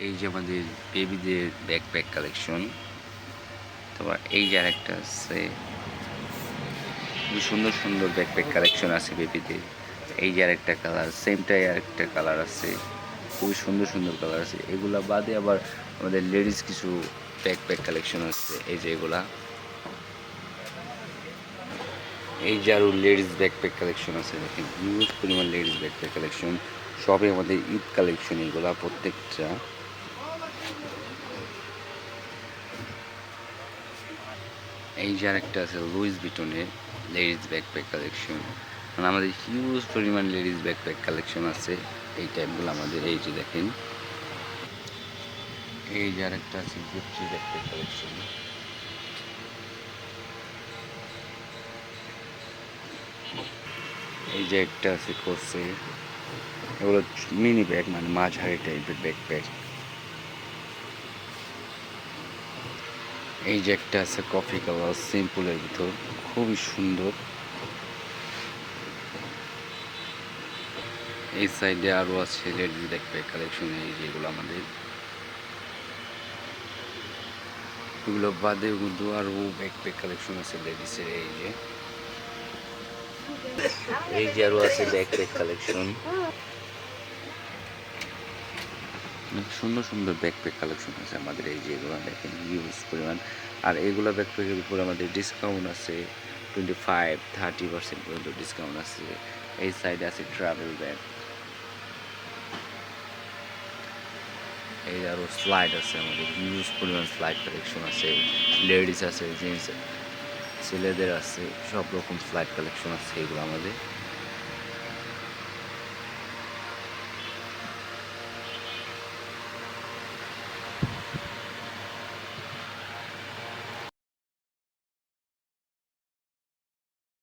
এই যে আমাদের বেবিদের ব্যাকপ্যাক কালেকশন। তারপর এই যে আরেকটা আছে, খুবই সুন্দর সুন্দর ব্যাকপ্যাক কালেকশন আছে বেবিদের। এই যে আরেকটা কালার, সেমটাই আরেকটা কালার আছে, খুবই সুন্দর সুন্দর কালার আছে। এগুলা বাদে আবার আমাদের লেডিস কিছু ব্যাকপ্যাক কালেকশন আছে। এই যে এগুলা, এই যে আরও লেডিস ব্যাকপ্যাক কালেকশন আছে, দেখেন হিউজ পরিমাণ লেডিস ব্যাকপ্যাক কালেকশন। সবই আমাদের ঈদ কালেকশন এগুলা প্রত্যেকটা। এই যে আরেকটা আছে লুইস ভিটনের লেডিস ব্যাকপ্যাক কালেকশন। মানে আমাদের হিউজ পরিমাণ লেডিস ব্যাকপ্যাক কালেকশন আছে এই টাইপগুলো আমাদের। এই যে দেখেন, এই যে আরেকটা আছে গুচি ব্যাকপ্যাক কালেকশন। এই যে একটা আছে কোর্সে, এগুলো মিনি ব্যাগ, মানে মাঝারি টাইপের ব্যাকপ্যাক। এই যে একটা আছে কফি কালার সিম্পলের ভিতর, খুবই সুন্দর। এই সাইডে আরও আছে লেডিস ব্যাকপ্যাক কালেকশন। এই যেগুলো আমাদের, এগুলো বাদে কিন্তু আরও ব্যাকপ্যাক কালেকশন আছে লেডিসের। এই যে আরও আছে ব্যাকপ্যাক কালেকশন, অনেক সুন্দর সুন্দর ব্যাকপ্যাক কালেকশন আছে আমাদের। এই যে এগুলো দেখেন হিউজ পরিমাণ। আর এগুলো ব্যাকপ্যাকের উপর আমাদের ডিসকাউন্ট আছে 25-30% পর্যন্ত ডিসকাউন্ট আছে। এই সাইডে আছে ট্রাভেল ব্যাগ। এই আরও স্লাইড আছে আমাদের, হিউজ পরিমাণ স্লাইড কালেকশন আছে। লেডিস আছে, জেন্টস, ছেলেদের আছে, সব রকম স্লাইড কালেকশন আছে এগুলো আমাদের।